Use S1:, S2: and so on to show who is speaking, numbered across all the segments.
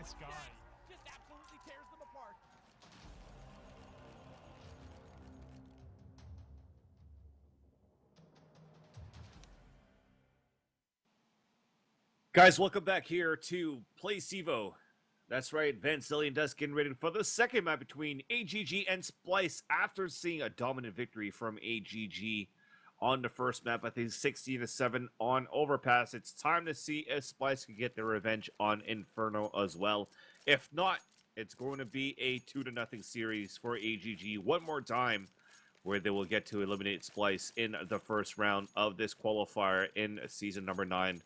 S1: this guy.
S2: Just absolutely tears them apart.
S3: Guys, welcome back here to Play CEVO. That's right, Vansilli and Dust getting ready for the second map between AGG and Splyce after seeing a dominant victory from AGG on the first map. I think 16-7 on Overpass. It's time to see if Splyce can get their revenge on Inferno as well. If not, it's going to be a 2-0 series for AGG one more time, where they will get to eliminate Splyce in the first round of this qualifier in season number 9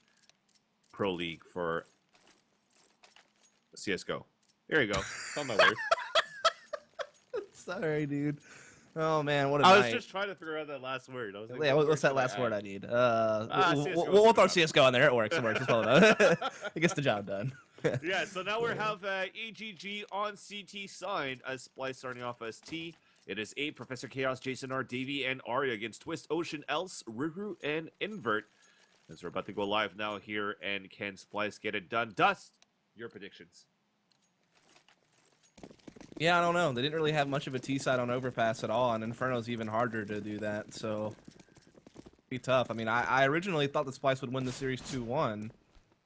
S3: Pro League for CSGO. There you go. Found my word.
S4: Sorry, dude. Oh man, what a
S3: I
S4: night.
S3: was just trying to figure out that last word. I was like,
S4: Yeah,
S3: what
S4: what's
S3: word
S4: that last
S3: should I
S4: word
S3: add?
S4: I need?
S3: CSGO
S4: We'll
S3: is
S4: throw
S3: good
S4: CSGO on there. It works. It works. It's well done. It gets the job done.
S3: Yeah, so now we have AGG on CT side as Splyce starting off as T. It is 8, Professor Chaos, Jason R, Davey, and Arya against Twist, Ocean, Else, Ruru, and Invert. As we're about to go live now here, and can Splyce get it done? Dust, your predictions.
S4: Yeah, I don't know. They didn't really have much of a T side on Overpass at all, and Inferno's even harder to do that, so be tough. I mean, I originally thought that Splyce would win the series 2-1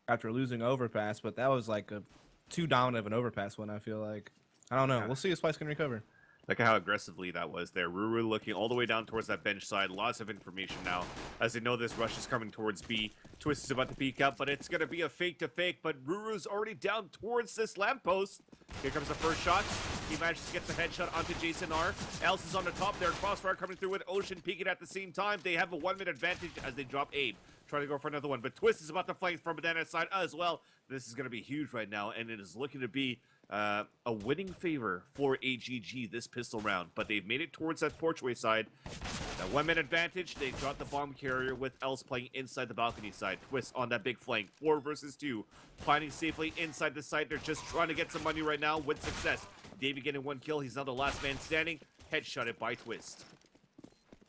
S4: after losing Overpass, but that was like a too dominant of an Overpass one, I feel like. I don't know.
S3: Yeah.
S4: We'll see if Splyce can recover.
S3: Look at how aggressively that was there. Ruru looking all the way down towards that bench side. Lots of information now, as they know this rush is coming towards B. Twist is about to peek up, but it's going to be a fake to fake, but Ruru's already down towards this lamppost. Here comes the first shot. He manages to get the headshot onto Jason R. Else is on the top there. Crossfire coming through with Ocean peeking at the same time. They have a 1-minute advantage as they drop Abe. Trying to go for another one, but Twist is about to flank from Banana side as well. This is going to be huge right now, and it is looking to be a winning favor for AGG this pistol round, but they've made it towards that porchway side. That 1-minute advantage, they dropped the bomb carrier with Else playing inside the balcony side. Twist on that big flank, 4 versus 2, finding safely inside the site. They're just trying to get some money right now with success. Davey getting 1 kill, he's now the last man standing, headshotted by Twist.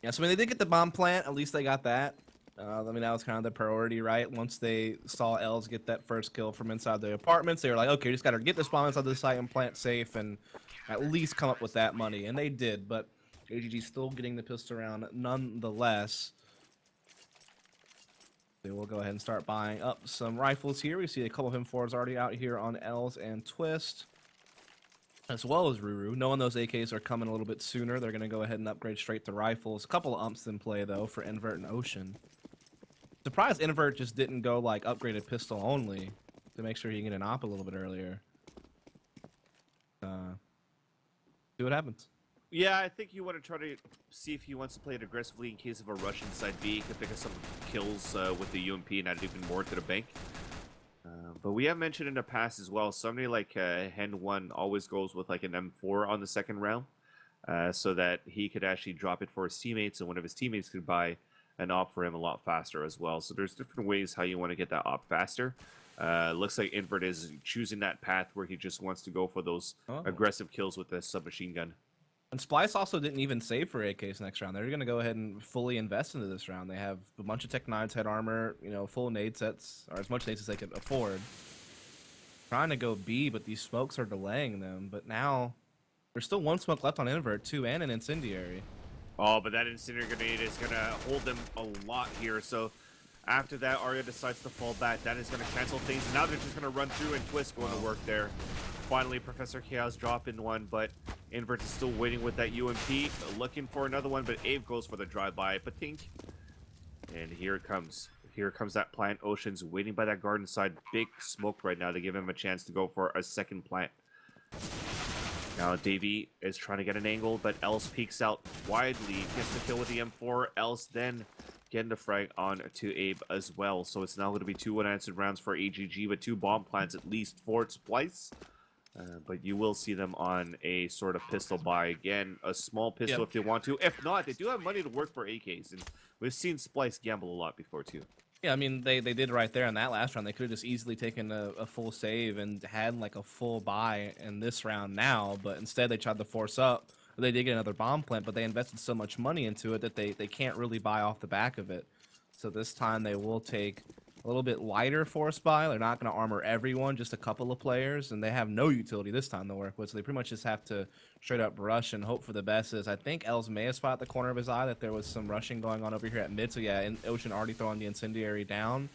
S4: Yeah, so when they did get the bomb plant, at least they got that. I mean, that was kind of the priority, right? Once they saw Els get that first kill from inside the apartments, they were like, okay, just got to get this bomb inside the site and plant safe and at least come up with that money. And they did, but AGG's still getting the pistol round nonetheless. They will go ahead and start buying up some rifles here. We see a couple of M4s already out here on Els and Twist, as well as Ruru. Knowing those AKs are coming a little bit sooner, they're going to go ahead and upgrade straight to rifles. A couple of umps in play, though, for Invert and Ocean. Surprised Invert just didn't go, like, upgraded pistol only to make sure he can get an op a little bit earlier. See what happens.
S3: Yeah, I think you want to try to see if he wants to play it aggressively in case of a rush inside B. He could pick up some kills with the UMP and add even more to the bank. But we have mentioned in the past as well, somebody like Hen 1 always goes with like an M4 on the second round, so that he could actually drop it for his teammates, and one of his teammates could buy an op for him a lot faster as well. So there's different ways how you want to get that op faster. Looks like Invert is choosing that path where he just wants to go for those aggressive kills with the submachine gun.
S4: And Splyce also didn't even save for AKs next round. They're going to go ahead and fully invest into this round. They have a bunch of Tech 9s, head armor, you know, full nade sets, or as much nades as they could afford. Trying to go B, but these smokes are delaying them. But now, there's still 1 smoke left on Invert, too, and an incendiary.
S3: Oh, but that incendiary grenade is going to hold them a lot here. So after that, Arya decides to fall back. That is going to cancel things. Now they're just going to run through and Twist going to work there. Finally, Professor Chaos dropping one, but Invert is still waiting with that UMP, looking for another one, but Abe goes for the drive-by. Patink. And here it comes. Here comes that plant. Ocean's waiting by that garden side. Big smoke right now to give him a chance to go for a second plant. Now Davey is trying to get an angle, but Else peeks out widely. Gets the kill with the M4. Else then getting the frag on to Abe as well. So it's now going to be 2 unanswered rounds for AGG, but 2 bomb plants at least for Splyce. But you will see them on a sort of pistol buy. Again, a small pistol if they want to. If not, they do have money to work for AKs. And we've seen Splyce gamble a lot before, too.
S4: Yeah, I mean, they did right there in that last round. They could have just easily taken a full save and had, like, a full buy in this round now. But instead, they tried to force up. They did get another bomb plant, but they invested so much money into it that they can't really buy off the back of it. So this time, they will take a little bit lighter force buy. They're not going to armor everyone, just a couple of players, and they have no utility this time to work with, so they pretty much just have to straight up rush and hope for the best. As I think Els may have spotted the corner of his eye that there was some rushing going on over here at mid, so yeah, and Ocean already throwing the incendiary down.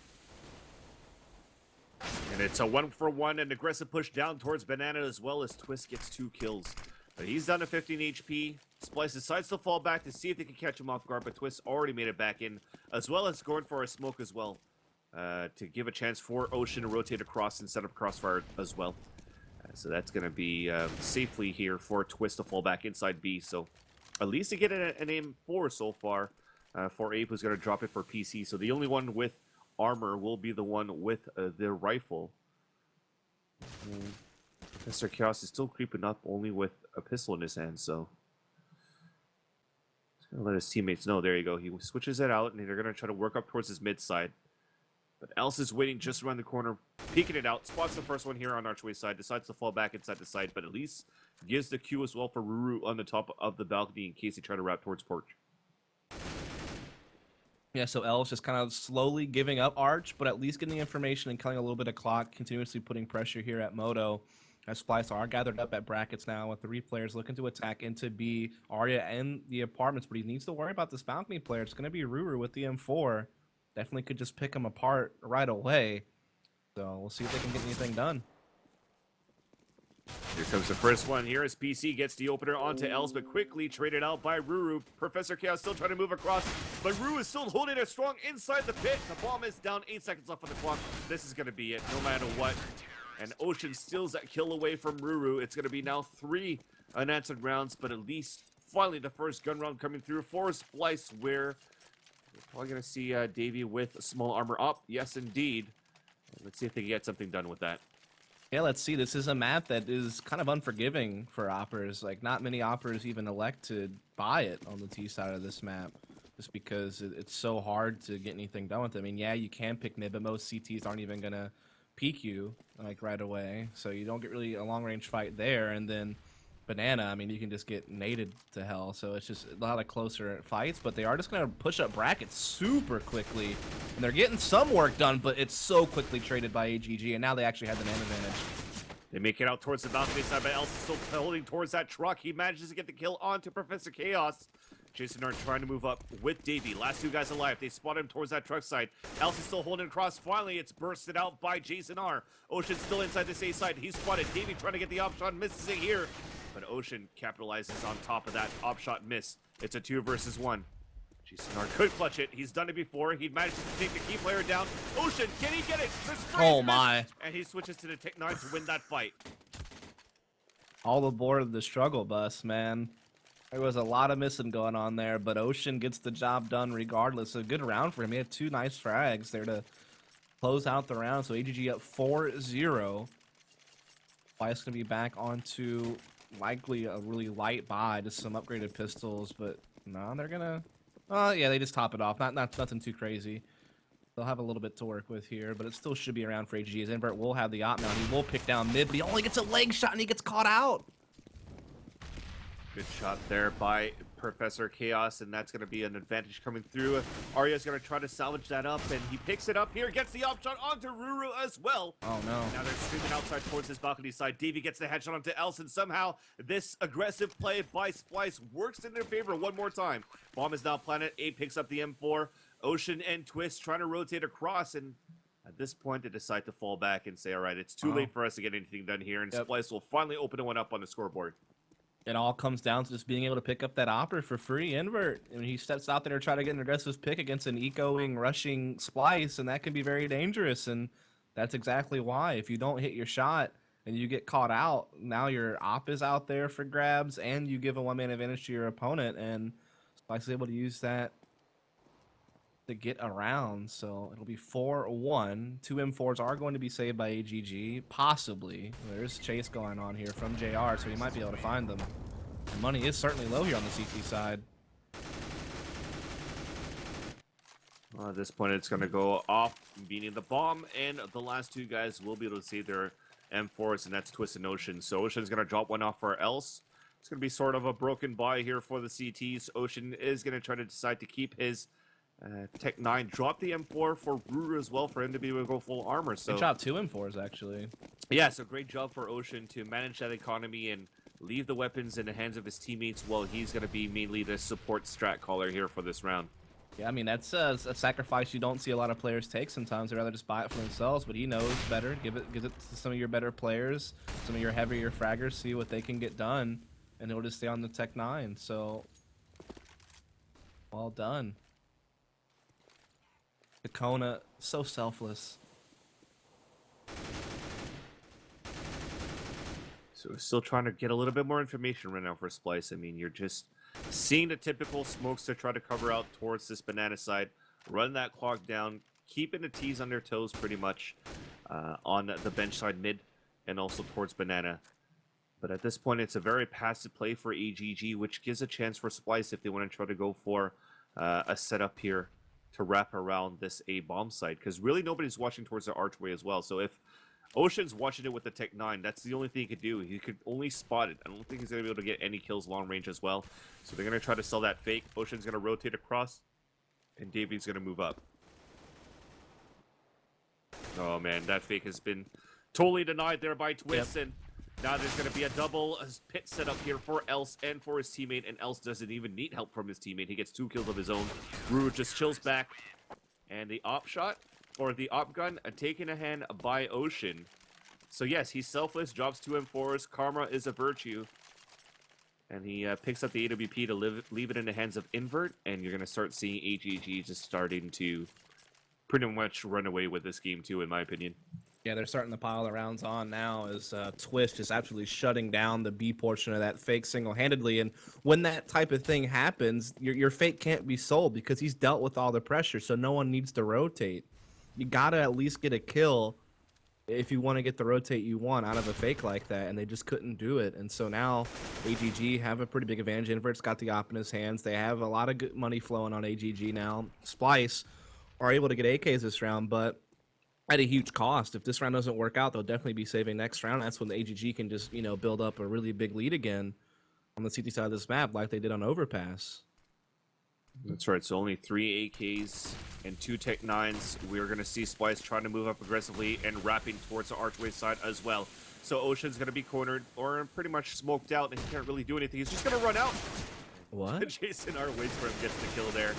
S3: And it's a 1-for-1, an aggressive push down towards Banana, as well as Twist gets 2 kills. But he's down to 15 HP. Splyce decides to fall back to see if they can catch him off guard, but Twist already made it back in, as well as going for a smoke as well, to give a chance for Ocean to rotate across and set up crossfire as well. So that's going to be safely here for Twist to fall back inside B. So at least to get an aim 4 so far for Ape, who's going to drop it for PC. So the only one with armor will be the one with the rifle. Professor Chaos is still creeping up, only with a pistol in his hand, so he's gonna let his teammates know. There you go. He switches it out, and they're gonna try to work up towards his mid side. But Els is waiting just around the corner, peeking it out. Spots the first one here on Archway side, decides to fall back inside the side, but at least gives the cue as well for Ruru on the top of the balcony in case he try to wrap towards Porch.
S4: Yeah, so Els just kind of slowly giving up Arch, but at least getting the information and killing a little bit of clock, continuously putting pressure here at Moto. As Splyce are gathered up at brackets now with 3 players looking to attack into B, Arya and the apartments, but he needs to worry about this balcony player. It's going to be Ruru with the M4. Definitely could just pick him apart right away. So we'll see if they can get anything done.
S3: Here comes the first one. Here as PC gets the opener onto Els, but quickly traded out by Ruru. Professor Chaos still trying to move across, but Ruru is still holding it strong inside the pit. The bomb is down, 8 seconds left on the clock. This is going to be it, no matter what. And Ocean steals that kill away from Ruru. It's going to be now 3 unanswered rounds, but at least finally the first gun round coming through for Splyce, where we're probably going to see Davey with a small armor up. Yes, indeed. Let's see if they can get something done with that.
S4: Yeah, let's see. This is a map that is kind of unforgiving for Oppers. Like, not many Oppers even elect to buy it on the T side of this map, just because it's so hard to get anything done with it. I mean, yeah, you can pick mid, but most CTs aren't even going to peek you like right away, so you don't get really a long range fight there. And then Banana, I mean, you can just get naded to hell, so it's just a lot of closer fights. But they are just going to push up brackets super quickly, and they're getting some work done, but it's so quickly traded by AGG, and now they actually have the man advantage.
S3: They make it out towards the balcony side, but Els is still holding towards that truck. He manages to get the kill onto Professor Chaos. Jason are trying to move up with Davey. Last 2 guys alive. They spot him towards that truck side. Els is still holding across. Finally, it's bursted out by Jason R. Ocean still inside this A side. He's spotted. Davey trying to get the op shot. Misses it here. But Ocean capitalizes on top of that op shot miss. It's a 2 versus 1. Jason R could clutch it. He's done it before. He manages to take the key player down. Ocean, can he get it?
S4: Oh my.
S3: And he switches to the Tech 9 to win that fight.
S4: All aboard the struggle bus, man. There was a lot of missing going on there, but Ocean gets the job done regardless. A good round for him. He had 2 nice frags there to close out the round. So AGG up 4-0. Splyce going to be back onto likely a really light buy, just some upgraded pistols, but no, they're going to... yeah, they just top it off. Not nothing too crazy. They'll have a little bit to work with here, but it still should be around for AGG. As Invert will have the op now. He will pick down mid, but he only gets a leg shot and he gets caught out.
S3: Good shot there by Professor Chaos, and that's going to be an advantage coming through. Arya's going to try to salvage that up, and he picks it up here, gets the op shot onto Ruru as well.
S4: Oh, no.
S3: Now they're streaming outside towards his balcony side. Davey gets the headshot onto Els, and somehow this aggressive play by Splyce works in their favor one more time. Bomb is now planted. A picks up the M4. Ocean and Twist trying to rotate across, and at this point they decide to fall back and say, all right, it's too late for us to get anything done here, and Splyce will finally open one up on the scoreboard.
S4: It all comes down to just being able to pick up that opper for free. Invert, I mean, he steps out there to try to get an aggressive pick against an ecoing, rushing Splyce, and that can be very dangerous. And that's exactly why. If you don't hit your shot and you get caught out, now your op is out there for grabs, and you give a 1-man advantage to your opponent. And Splyce is able to use that to get around. So it'll be 4-1. 2 M4s are going to be saved by AGG, possibly. There's chase going on here from JR, so he might be able to find them. The money is certainly low here on the CT side.
S3: Well, at this point, it's going to go off, beating the bomb, and the last 2 guys will be able to save their M4s, and that's Twist and Ocean. So Ocean's going to drop one off for Els. It's going to be sort of a broken buy here for the CTs. Ocean is going to try to decide to keep his Tech 9 dropped the M4 for Ruru as well for him to be able to go full armor. So
S4: Good job, 2 M4s actually.
S3: yeah, so great job for Ocean to manage that economy and leave the weapons in the hands of his teammates while he's going to be mainly the support strat caller here for this round.
S4: Yeah, I mean, that's a sacrifice you don't see a lot of players take sometimes. They'd rather just buy it for themselves, but he knows better. Give it to some of your better players, some of your heavier fraggers, see what they can get done, and he'll just stay on the Tech 9. So, well done. Dakona, so selfless.
S3: So we're still trying to get a little bit more information right now for Splyce. I mean, you're just seeing the typical smokes to try to cover out towards this banana side, run that clock down, keeping the T's on their toes pretty much on the bench side mid and also towards banana. But at this point, it's a very passive play for AGG, which gives a chance for Splyce if they want to try to go for a setup here to wrap around this A bomb site, because really nobody's watching towards the archway as well. So if Ocean's watching it with the Tech 9, that's the only thing he could do. He could only spot it. I don't think he's going to be able to get any kills long range as well. So they're going to try to sell that fake. Ocean's going to rotate across, and Davy's going to move up. Oh man, that fake has been totally denied there by Twist, and now there's going to be a double pit set up here for Else and for his teammate, and Else doesn't even need help from his teammate. He gets 2 kills of his own. Ruru just chills back, and the op shot, or the op gun, taken a hand by Ocean. So yes, he's selfless, drops 2 M4s, karma is a virtue, and he picks up the AWP to leave it in the hands of Invert, and you're going to start seeing AGG just starting to pretty much run away with this game too, in my opinion.
S4: Yeah, they're starting to pile the rounds on now as Twist just absolutely shutting down the B portion of that fake single-handedly. And when that type of thing happens, your fake can't be sold because he's dealt with all the pressure, so no one needs to rotate. You got to at least get a kill if you want to get the rotate you want out of a fake like that, and they just couldn't do it. And so now AGG have a pretty big advantage. Invert's got the op in his hands. They have a lot of good money flowing on AGG now. Splyce are able to get AKs this round, but at a huge cost. If this round doesn't work out, they'll definitely be saving next round. That's when the AGG can just, build up a really big lead again on the CT side of this map like they did on Overpass.
S3: That's right, so only 3 AKs and 2 Tech 9s. We're going to see Splyce trying to move up aggressively and wrapping towards the archway side as well. So Ocean's going to be cornered or pretty much smoked out, and he can't really do anything. He's just going to run out.
S4: What?
S3: Jason R waits for him, gets the kill there.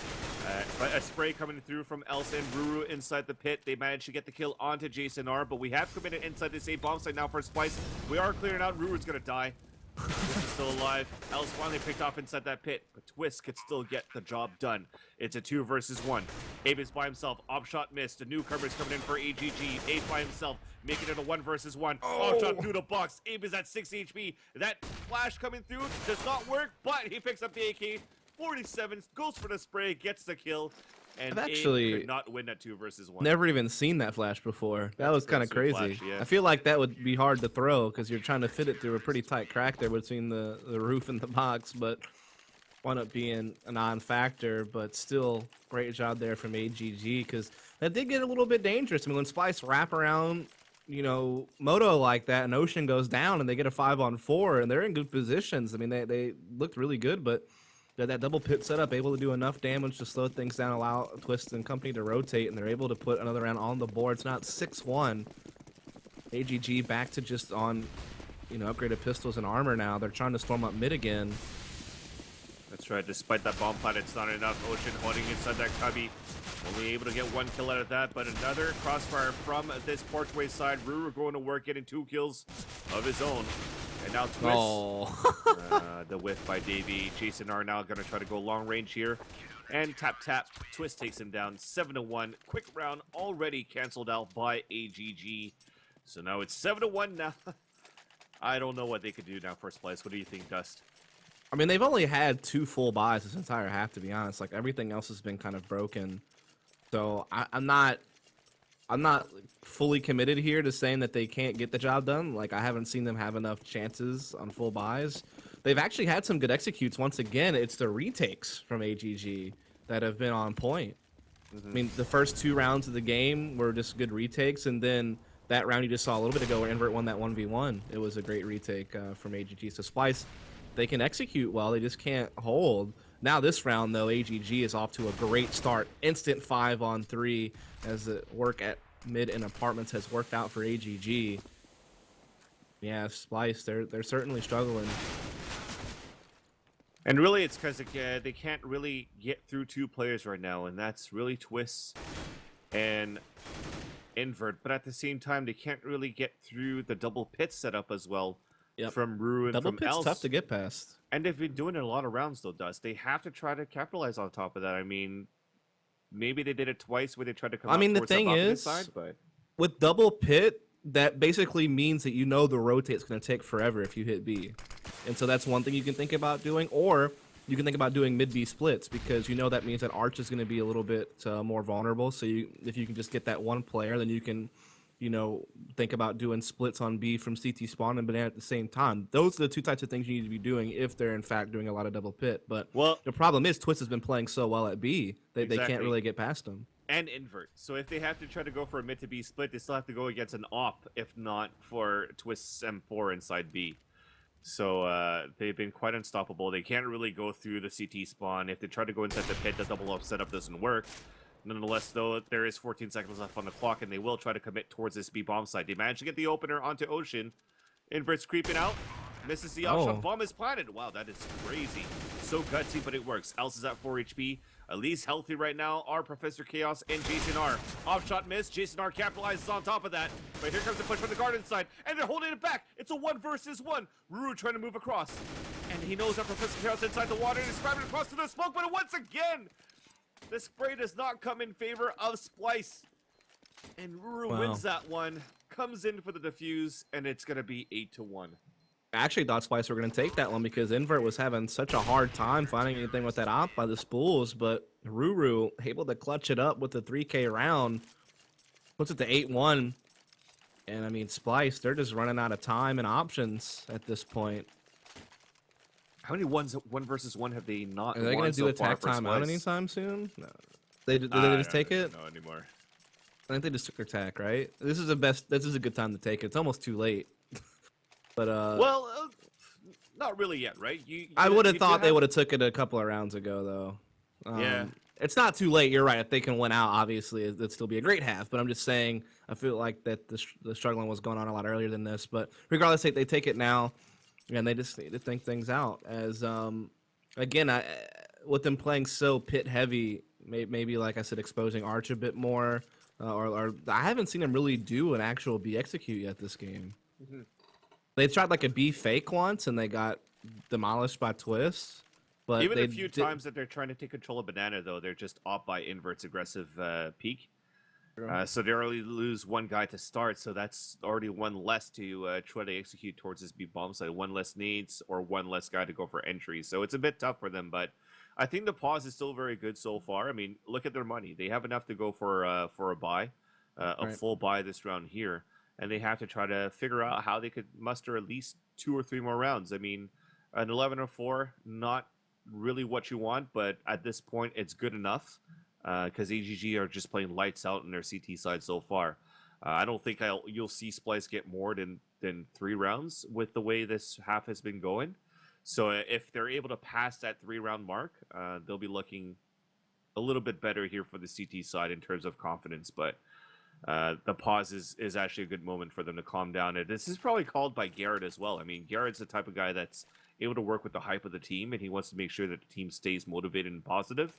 S3: But a spray coming through from Else and Ruru inside the pit. They managed to get the kill onto Jason R, but we have committed inside this A bomb site now for Splyce. We are clearing out. Ruru's going to die. Twist is still alive. Else finally picked off inside that pit, but Twist could still get the job done. It's a 2 versus 1. Abe is by himself. Op shot missed. The newcomer's coming in for AGG. Abe by himself, making it a 1 versus 1.
S4: Oh.
S3: Op shot through the box. Abe is at 6 HP. That flash coming through does not work, but he picks up the AK. 47, goes for the spray, gets the kill. And
S4: I've actually
S3: Abe could not win that 2 versus 1.
S4: never even seen that flash before. That was kind of crazy.
S3: Flash, yeah.
S4: I feel like that would be hard to throw because you're trying to fit it through a pretty tight crack there between the roof and the box, but wound up being a non-factor. But still, great job there from AGG because that did get a little bit dangerous. I mean, when Splyce wrap around, Moto like that and Ocean goes down and they get a 5-on-4 and they're in good positions. I mean, they looked really good, but that double pit setup able to do enough damage to slow things down, allow Twist and company to rotate, and they're able to put another round on the board. It's not 6-1. AGG back to just on, upgraded pistols and armor now. They're trying to storm up mid again.
S3: That's right. Despite that bomb plant, it's not enough. Ocean holding inside that cubby. Only able to get 1 kill out of that, but another crossfire from this porchway side. Ruru going to work, getting 2 kills of his own. And now Twist.
S4: Oh.
S3: The whiff by Davey. Jason R now going to try to go long range here. And tap. Twist takes him down 7-1. Quick round already canceled out by AGG. So now it's 7-1 now. I don't know what they could do now for Splyce. What do you think, Dust?
S4: I mean, they've only had 2 full buys this entire half, to be honest. Like, everything else has been kind of broken. So I'm not fully committed here to saying that they can't get the job done. Like, I haven't seen them have enough chances on full buys. They've actually had some good executes. Once again, it's the retakes from AGG that have been on point. I mean, the first 2 rounds of the game were just good retakes, and then that round you just saw a little bit ago where Invert won that 1v1. It was a great retake from AGG. So Splyce, they can execute well, they just can't hold. Now this round, though, AGG is off to a great start. Instant 5-on-3 as the work at mid and apartments has worked out for AGG. Yeah, Splyce, they're certainly struggling.
S3: And really, it's because they can't really get through 2 players right now, and that's really Twists and Invert. But at the same time, they can't really get through the double pit setup as well from Rue and
S4: Double
S3: from
S4: pit's
S3: Else.
S4: tough to get past.
S3: And they've been doing it a lot of rounds, though, Dust. They have to try to capitalize on top of that. I mean, maybe they did it twice where they tried to come out
S4: the
S3: towards
S4: thing is,
S3: side, but
S4: with double pit, that basically means that you know the rotate's going to take forever if you hit B. And so that's one thing you can think about doing, or you can think about doing mid-B splits, because you know that means that Arch is going to be a little bit more vulnerable. So if you can just get that one player, then you can, think about doing splits on B from CT spawn and banana at the same time. Those are the 2 types of things you need to be doing if they're in fact doing a lot of double pit. But the problem is Twist has been playing so well at B that they can't really get past them.
S3: And invert. So if they have to try to go for a mid to B split, they still have to go against an op, if not for Twist's M4 inside B. So they've been quite unstoppable. They can't really go through the CT spawn. If they try to go inside the pit, the double up setup doesn't work. Nonetheless, though, there is 14 seconds left on the clock, and they will try to commit towards this B bomb site. They managed to get the opener onto Ocean. Invert's creeping out. Misses the offshot. Bomb is planted. Wow, that is crazy. So gutsy, but it works. Else is at 4 HP. At least healthy right now are Professor Chaos and Jason R. Offshot miss. Jason R capitalizes on top of that. But here comes the push from the garden side, and they're holding it back. It's a 1 versus 1. Ruru trying to move across. And he knows that Professor Chaos inside the water and is grabbing across to the smoke, but once again, the spray does not come in favor of Splyce. And Ruru wins that one, comes in for the defuse, and it's going to be 8-1.
S4: I actually thought Splyce were going to take that one because Invert was having such a hard time finding anything with that op by the spools, but Ruru able to clutch it up with the 3K round, puts it to 8-1. And I mean, Splyce, they're just running out of time and options at this point.
S3: How many 1 versus 1 have they not
S4: Are they going to do attack timeout anytime soon? No. Did they just take it?
S3: No anymore.
S4: I think they just took their attack, right? This is a good time to take it. It's almost too late. But
S3: not really yet, right?
S4: I would have thought they would have took it a couple of rounds ago, though.
S3: Yeah.
S4: It's not too late. You're right. If they can win out, obviously, it'd still be a great half. But I'm just saying, I feel like that the struggling was going on a lot earlier than this. But regardless, they take it now, and they just need to think things out. As again, with them playing so pit heavy, maybe like I said, exposing Arch a bit more, or I haven't seen him really do an actual B execute yet this game. Mm-hmm. They tried like a B fake once, and they got demolished by Twist. But
S3: even a few times that they're trying to take control of Banana, though, they're just off by Invert's aggressive peak. So they only lose 1 guy to start, so that's already 1 less to try to execute towards this B bomb site. 1 less needs or 1 less guy to go for entry. So it's a bit tough for them, but I think the pause is still very good so far. I mean, look at their money. They have enough to go for a buy, full buy this round here. And they have to try to figure out how they could muster at least 2 or 3 more rounds. I mean, an 11-4, not really what you want, but at this point, it's good enough because AGG are just playing lights out in their CT side so far. I don't think you'll see Splyce get more than 3 rounds with the way this half has been going. So if they're able to pass that 3-round mark, they'll be looking a little bit better here for the CT side in terms of confidence, but the pause is actually a good moment for them to calm down. And this is probably called by Garrett as well. I mean, Garrett's the type of guy that's able to work with the hype of the team, and he wants to make sure that the team stays motivated and positive.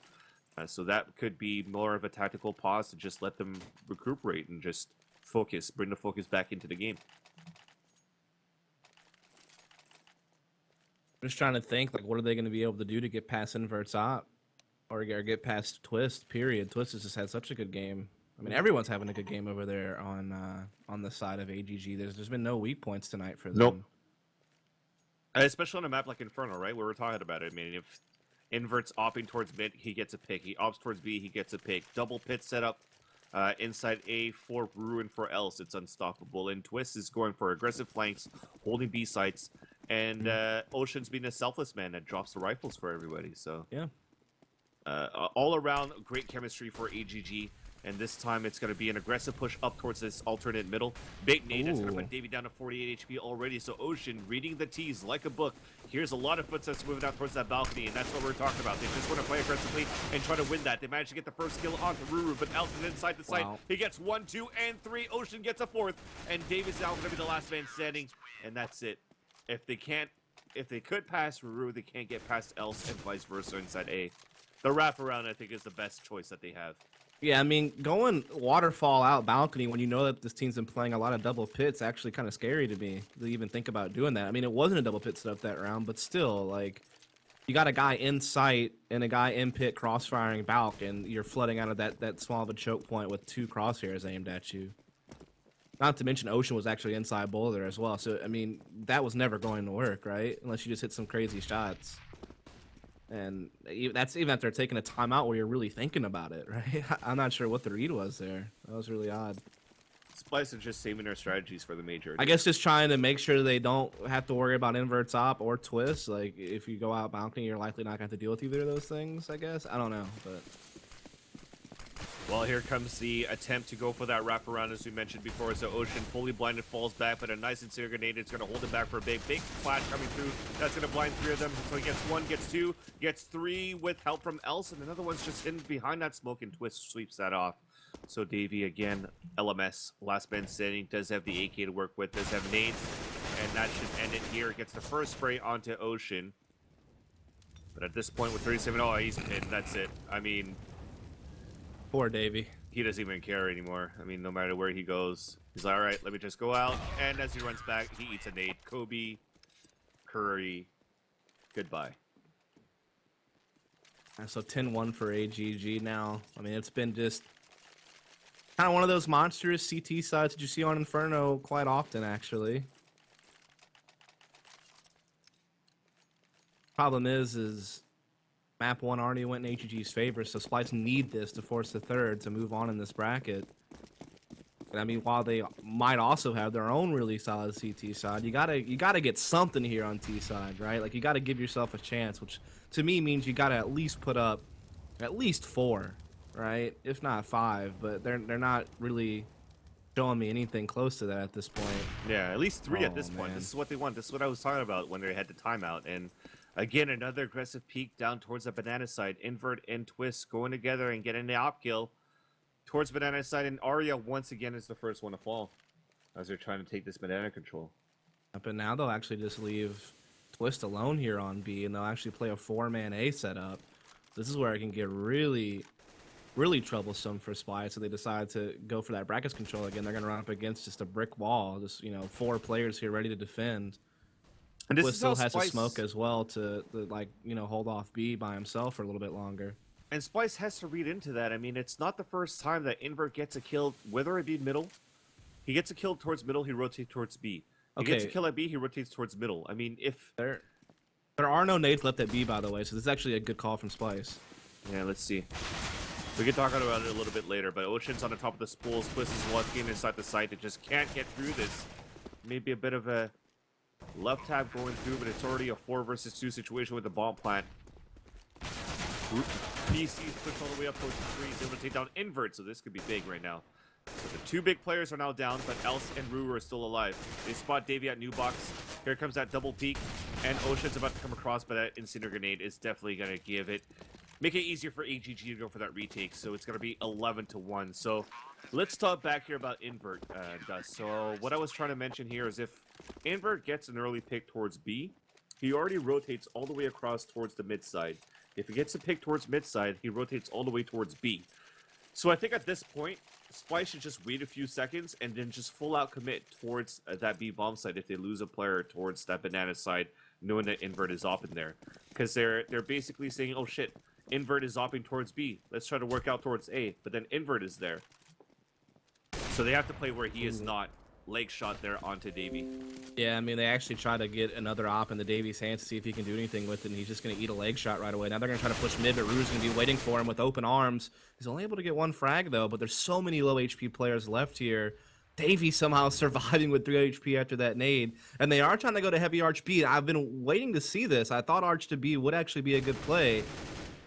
S3: So that could be more of a tactical pause to just let them recuperate and just focus, bring the focus back into the game.
S4: I'm just trying to think, like, what are they going to be able to do to get past Invert's op or get past Twist, period. Twist has just had such a good game. I mean, everyone's having a good game over there on the side of AGG. There's been no weak points tonight for them.
S3: Nope. Especially on a map like Inferno, right? Where we're talking about it. I mean, if Invert's opping towards mid, he gets a pick. He opts towards B, he gets a pick. Double pit setup inside A for Ruin for Else. It's unstoppable. And Twist is going for aggressive flanks, holding B sites. And Ocean's being a selfless man that drops the rifles for everybody. So
S4: yeah.
S3: All around great chemistry for AGG. And this time it's going to be an aggressive push up towards this alternate middle. Big nade that's going to put Davey down to 48 HP already. So Ocean reading the T's like a book. Here's a lot of footsteps moving out towards that balcony, and that's what we're talking about. They just want to play aggressively and try to win that. They managed to get the first kill onto Ruru, but Elson inside the site. He gets 1, 2, and 3. Ocean gets a 4th, and Davey's now going to be the last man standing, and that's it. If they could pass Ruru, they can't get past Else and vice versa inside A. The wraparound, I think, is the best choice that they have.
S4: Yeah, I mean, going waterfall out balcony when you know that this team's been playing a lot of double pits actually kind of scary to me to even think about doing that. I mean, it wasn't a double pit setup that round, but still, like, you got a guy in sight and a guy in pit crossfiring balk, and you're flooding out of that small of a choke point with 2 crosshairs aimed at you. Not to mention Ocean was actually inside boulder as well, so, I mean, that was never going to work, right? Unless you just hit some crazy shots. And that's even after taking a timeout where you're really thinking about it, right? I'm not sure what the read was there. That was really odd.
S3: Splyce is just saving their strategies for the major.
S4: I guess just trying to make sure they don't have to worry about inverts op or twists. Like, if you go out balcony, you're likely not going to have to deal with either of those things, I guess. I don't know, but...
S3: Well, here comes the attempt to go for that wraparound, as we mentioned before. So Ocean fully blinded, falls back, but a nice incendiary grenade is going to hold it back for a big flash coming through. That's going to blind 3 of them. So he gets 1, gets 2, gets 3 with help from Else, and another one's just hidden behind that smoke, and Twist sweeps that off. So Davey, again, LMS, last man standing, does have the AK to work with, does have nades, and that should end it here. Gets the first spray onto Ocean. But at this point with 37, oh, he's pinned. That's it. I mean...
S4: Poor Davey.
S3: He doesn't even care anymore. I mean, no matter where he goes, he's like, all right, let me just go out. And as he runs back, he eats a nade. Kobe, Curry, goodbye.
S4: So 10-1 for AGG now. I mean, it's been just kind of one of those monstrous CT sides that you see on Inferno quite often, actually. Problem is map 1 already went in AGG's favor, so Splyce need this to force the third to move on in this bracket. And I mean, while they might also have their own really solid CT side, you gotta get something here on T side, right? Like, you gotta give yourself a chance, which to me means you gotta at least put up at least 4, right? If not 5, but they're not really showing me anything close to that at this point.
S3: Yeah, at least 3 at this point.
S4: Man.
S3: This is what they want. This is what I was talking about when they had the timeout. And again, another aggressive peek down towards the banana side. Invert and Twist going together and getting the op kill towards banana side. And Arya, once again, is the first one to fall as they're trying to take this banana control.
S4: But now they'll actually just leave Twist alone here on B, and they'll actually play a 4-man A setup. This is where it can get really, really troublesome for Splyce. So they decide to go for that brackets control again. They're going to run up against just a brick wall. Just, 4 players here ready to defend.
S3: And this
S4: Twist
S3: is how
S4: still has
S3: Splyce...
S4: to smoke as well to hold off B by himself for a little bit longer.
S3: And Splyce has to read into that. I mean, it's not the first time that Invert gets a kill, whether it be middle. He gets a kill towards middle, he rotates towards B. He gets a kill at B, he rotates towards middle. I mean, if...
S4: There are no nades left at B, by the way, so this is actually a good call from Splyce.
S3: Yeah, let's see. We can talk about it a little bit later, but Ocean's on the top of the spools. Twist is walking inside the site. It just can't get through this. Maybe a bit of a left tap going through, but it's already a 4 versus 2 situation with the bomb plant. PC's pushed all the way up towards the 3. He's able to take down Invert, so this could be big right now. So the 2 big players are now down, but Else and Ruru are still alive. They spot Davey at new box. Here comes that double peek, and Ocean's about to come across, but that incendiary grenade is definitely going to give it. Make it easier for AGG to go for that retake, so it's going to be 11-1. So let's talk back here about Invert, Dust. So what I was trying to mention here is if Invert gets an early pick towards B, he already rotates all the way across towards the mid side. If he gets a pick towards mid side, he rotates all the way towards B. So I think at this point, Splyce should just wait a few seconds and then just full out commit towards that B bomb side if they lose a player towards that banana side, knowing that Invert is off in there. Because they're basically saying, oh shit, Invert is opping towards B. Let's try to work out towards A. But then Invert is there. So they have to play where he is not. Leg shot there onto Davey.
S4: Yeah, I mean, they actually try to get another op into Davey's hands to see if he can do anything with it, and he's just going to eat a leg shot right away. Now they're going to try to push mid, but Ruru's going to be waiting for him with open arms. He's only able to get 1 frag, though, but there's so many low HP players left here. Davey somehow surviving with 3 HP after that nade, and they are trying to go to heavy arch B. I've been waiting to see this. I thought arch to B would actually be a good play.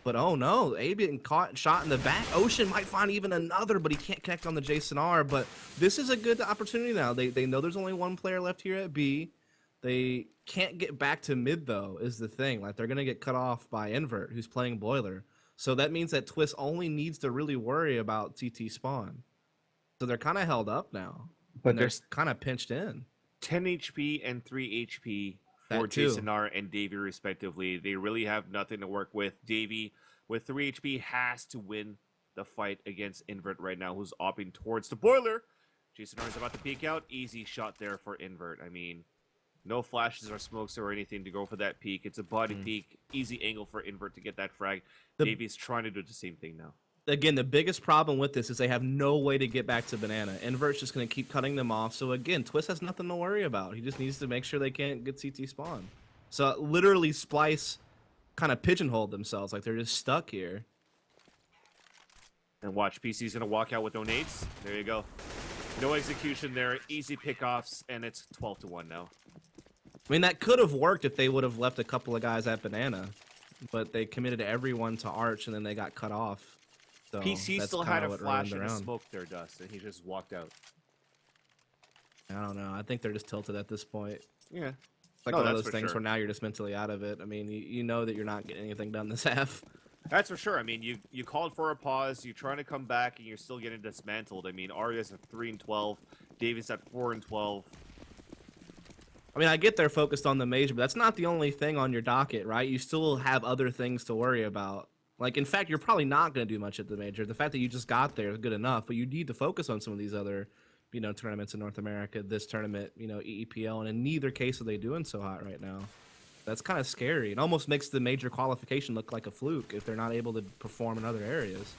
S4: But oh no, Abe getting caught, shot in the back. Ocean might find even another, but he can't connect on the Jason R. But this is a good opportunity now. They know there's only one player left here at B. They can't get back to mid though, is the thing. Like they're gonna get cut off by Invert, who's playing Boiler. So that means that Twist only needs to really worry about TT spawn. So they're kind of held up now,
S3: But
S4: they're kind of pinched in.
S3: 10 HP and 3 HP for
S4: That too.
S3: Jason R and Davey respectively. They really have nothing to work with. Davey with 3 HP has to win the fight against Invert right now, who's opting towards the Boiler. Jason R is about to peek out. Easy shot there for Invert. I mean, no flashes or smokes or anything to go for that peek. It's a body peek. Easy angle for Invert to get that frag. Davey's trying to do the same thing now.
S4: Again, the biggest problem with this is they have no way to get back to Banana. Invert's just going to keep cutting them off. So again, Twist has nothing to worry about. He just needs to make sure they can't get CT spawn. So literally, Splyce kind of pigeonholed themselves. Like they're just stuck here.
S3: And watch, PC's going to walk out with no nades. There you go. No execution there. Easy pickoffs, and it's 12-1 now.
S4: I mean, that could have worked if they would have left a couple of guys at Banana. But they committed everyone to Arch, and then they got cut off. So
S3: PC
S4: that's
S3: still had
S4: kinda
S3: a
S4: what
S3: flash
S4: ruined
S3: and a
S4: the round.
S3: smoke there, Dust, and he just walked out.
S4: I don't know. I think they're just tilted at this point.
S3: Yeah.
S4: It's like
S3: No,
S4: one of
S3: that's
S4: those
S3: for
S4: things
S3: sure.
S4: where now you're just mentally out of it. I mean, you know that you're not getting anything done this half.
S3: That's for sure. I mean, you called for a pause. You're trying to come back, and you're still getting dismantled. I mean, Arya's at 3-12. Davis at 4-12.
S4: I mean, I get they're focused on the major, but that's not the only thing on your docket, right? You still have other things to worry about. Like, in fact, you're probably not going to do much at the major. The fact that you just got there is good enough, but you need to focus on some of these other, tournaments in North America, this tournament, EEPL, and in neither case are they doing so hot right now. That's kind of scary. It almost makes the major qualification look like a fluke if they're not able to perform in other areas.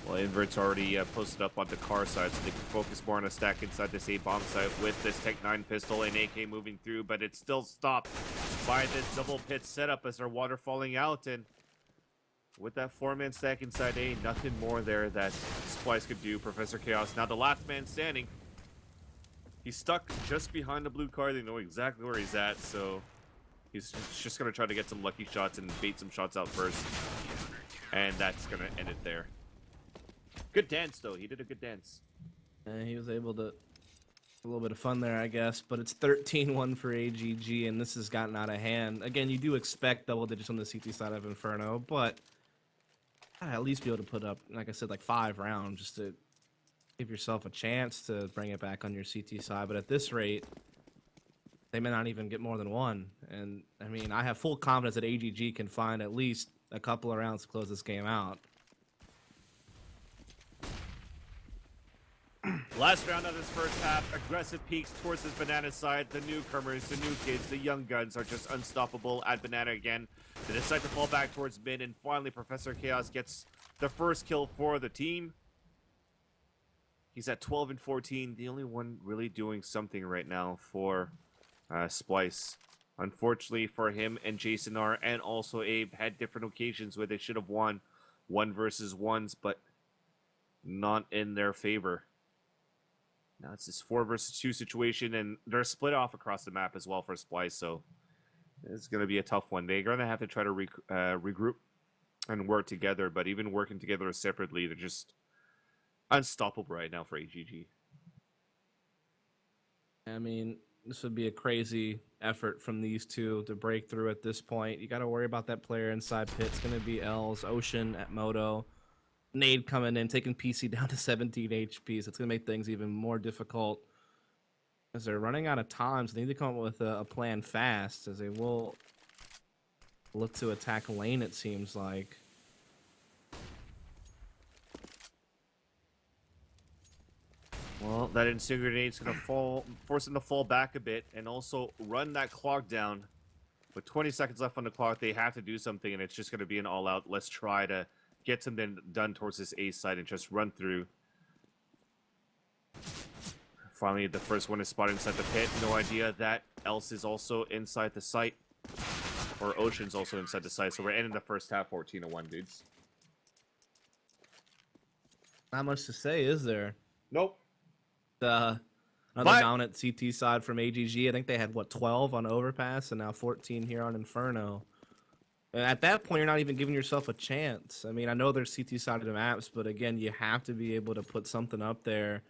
S3: Well, Invert's already posted up on the car side, so they can focus more on a stack inside this A-bomb site with this Tech-9 pistol and AK moving through, but it's still stopped by this double pit setup as their water falling out, and with that 4-man stack inside A, nothing more there that Splyce could do. Professor Chaos, now the last man standing. He's stuck just behind the blue car. They know exactly where he's at, so he's just going to try to get some lucky shots and bait some shots out first, and that's going to end it there. Good dance, though. He did a good dance.
S4: And he was able to a little bit of fun there, I guess. But it's 13-1 for AGG, and this has gotten out of hand. Again, you do expect double digits on the CT side of Inferno, but at least be able to put up, like I said, like 5 rounds just to give yourself a chance to bring it back on your CT side. But at this rate, they may not even get more than 1. And, I mean, I have full confidence that AGG can find at least a couple of rounds to close this game out.
S3: Last round of this first half, aggressive peaks towards this Banana side. The newcomers, the new kids, the young guns are just unstoppable at Banana again. They decide to fall back towards mid, and finally Professor Chaos gets the first kill for the team. He's at 12-14, the only one really doing something right now for Splyce. Unfortunately for him and Jason R, and also Abe, had different occasions where they should have won 1 versus 1s, but not in their favor. Now it's this 4 versus 2 situation, and they're split off across the map as well for Splyce, so it's going to be a tough one. They're going to have to try to regroup and work together, but even working together separately, they're just unstoppable right now for AGG.
S4: I mean, this would be a crazy effort from these two to break through at this point. You got to worry about that player inside pit. It's going to be Els, Ocean at Moto. Nade coming in, taking PC down to 17 HP, so it's going to make things even more difficult as they're running out of time, so they need to come up with a plan fast, as they will look to attack lane, it seems like.
S3: Well, that instant grenade's going to force them to fall back a bit, and also run that clock down. With 20 seconds left on the clock, they have to do something, and it's just going to be an all-out, let's try to get something done towards this A side and just run through. Finally, the first one is spotted inside the pit. No idea that Else is also inside the site. Or Ocean's also inside the site. So we're ending the first half 14-1, dudes.
S4: Not much to say, is there?
S3: Nope.
S4: Another
S3: But
S4: dominant CT side from AGG. I think they had, what, 12 on Overpass and now 14 here on Inferno. And at that point, you're not even giving yourself a chance. I mean, I know there's CT-sided maps, but again, you have to be able to put something up there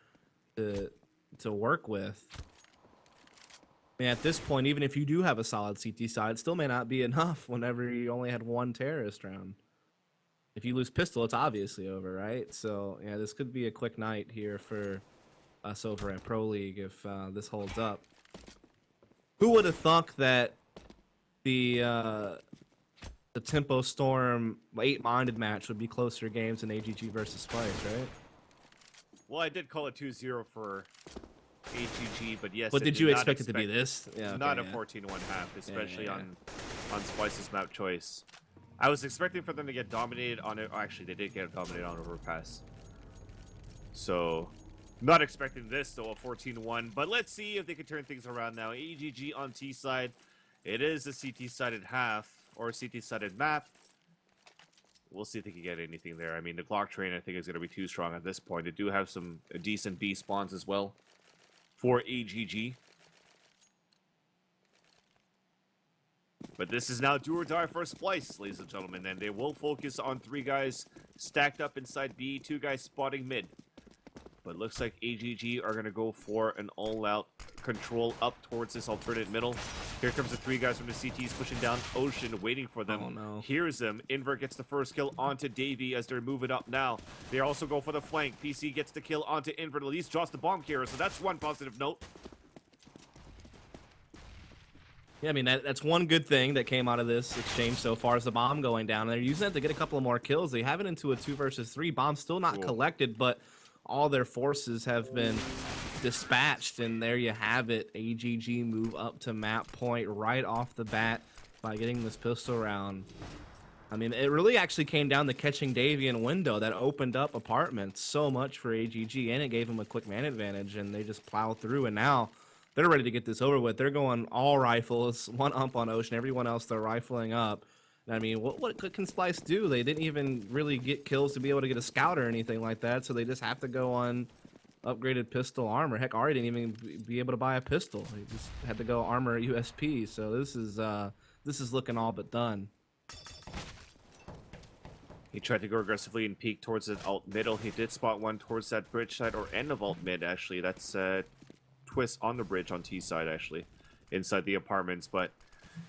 S4: to work with. And at this point, even if you do have a solid CT side, it still may not be enough whenever you only had one terrorist round. If you lose pistol, it's obviously over, right? So, yeah, this could be a quick night here for us over at Pro League if this holds up. Who would have thunk that the Tempo Storm 8-minded match would be closer games than AGG versus Splyce, right?
S3: well, I did call it 2-0 for AGG, but yes.
S4: But did you expect it to be this? Yeah,
S3: not
S4: okay,
S3: a 14-1 half, especially
S4: yeah.
S3: on Splyce's map choice. I was expecting for them to get dominated on it. Actually, they did get dominated on Overpass. So, not expecting this, though, a 14-1. But let's see if they can turn things around now. AGG on T side. It is a CT-sided half, or a CT-sided map. We'll see if they can get anything there. I mean, the Glock train, I think, is going to be too strong at this point. They do have some decent B spawns as well for AGG. But this is now do or die for Splyce, ladies and gentlemen, and they will focus on 3 guys stacked up inside B, 2 guys spotting mid. But looks like AGG are going to go for an all-out control up towards this alternate middle. Here comes the 3 guys from the CTs pushing down Ocean, waiting for them.
S4: Oh, no.
S3: Hears them. Invert gets the first kill onto Davey as they're moving up now. They also go for the flank. PC gets the kill onto Invert. At least draws the bomb carrier, so that's one positive note.
S4: Yeah, I mean, that's one good thing that came out of this exchange so far is the bomb going down. And they're using it to get a couple of more kills. They have it into a 2 versus 3. Bomb still not collected, but all their forces have been dispatched. And there you have it. AGG move up to map point right off the bat by getting this pistol round. I mean, it really actually came down to catching Davey in window. That opened up apartments so much for AGG, and it gave them a quick man advantage, and they just plowed through. And now they're ready to get this over with. They're going all rifles, 1 ump on Ocean. Everyone else, they're rifling up. I mean, what can Splyce do? They didn't even really get kills to be able to get a scout or anything like that, so they just have to go on upgraded pistol armor. Heck, Ari didn't even be able to buy a pistol. He just had to go armor USP. So this is looking all but done.
S3: He tried to go aggressively and peek towards the alt middle. He did spot one towards that bridge side, or end of alt mid, actually. That's Twist on the bridge on T side, actually, inside the apartments. But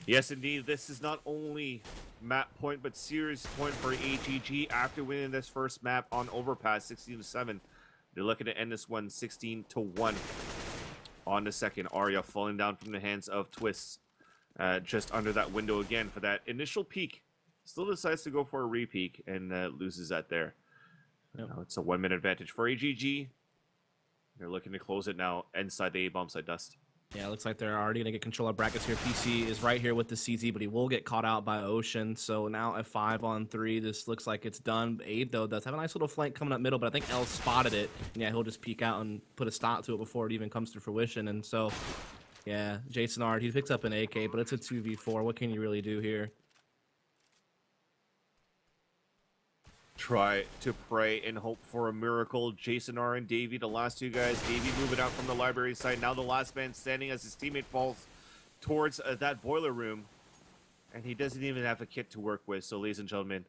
S3: yes, indeed, this is not only map point, but serious point for AGG after winning this first map on Overpass 16-7. They're looking to end this one 16-1 on the second. Arya falling down from the hands of Twist just under that window again for that initial peek. Still decides to go for a re-peek and loses that there.
S4: Yep.
S3: Now it's a 1-minute advantage for AGG. They're looking to close it now inside the A-bomb side dust.
S4: Yeah, it looks like they're already going to get control of brackets here. PC is right here with the CZ, but he will get caught out by Ocean. So now at 5-on-3, this looks like it's done. Abe, though, does have a nice little flank coming up middle, but I think L spotted it. And yeah, he'll just peek out and put a stop to it before it even comes to fruition. And so, yeah, Jason Ard, he picks up an AK, but it's a 2v4. What can you really do here?
S3: Try to pray and hope for a miracle. Jason R and Davey, the last 2 guys. Davey moving out from the library side. Now the last man standing as his teammate falls towards that boiler room. And he doesn't even have a kit to work with. So, ladies and gentlemen,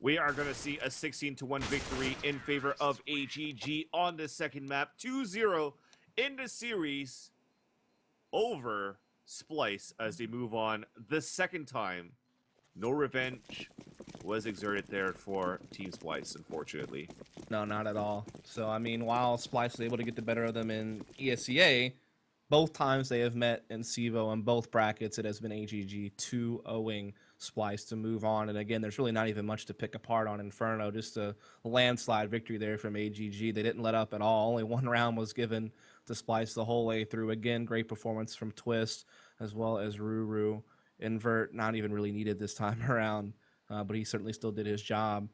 S3: we are going to see a 16-1 victory in favor of AGG on the second map. 2-0 in the series over Splyce as they move on the second time. No revenge was exerted there for Team Splyce, unfortunately.
S4: No, not at all. So, I mean, while Splyce was able to get the better of them in ESEA, both times they have met in CEVO in both brackets, it has been AGG 2-0ing Splyce to move on. And again, there's really not even much to pick apart on Inferno. Just a landslide victory there from AGG. They didn't let up at all. Only 1 round was given to Splyce the whole way through. Again, great performance from Twist as well as Ruru. Invert, not even really needed this time around, but he certainly still did his job.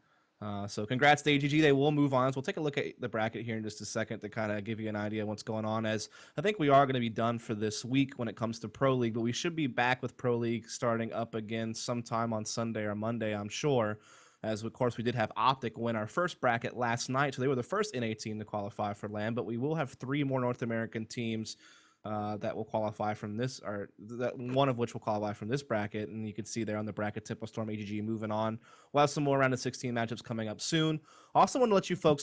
S4: So congrats to AGG. They will move on. So we'll take a look at the bracket here in just a second to kind of give you an idea of what's going on, as I think we are going to be done for this week when it comes to Pro League, but we should be back with Pro League starting up again sometime on Sunday or Monday, I'm sure. As of course we did have Optic win our first bracket last night, so they were the first NA team to qualify for LAN. But we will have 3 more North American teams that will qualify from this, or that one of which will qualify from this bracket. And you can see there on the bracket, Tempo Storm, AGG moving on. We'll have some more round of 16 matchups coming up soon. Also want to let you folks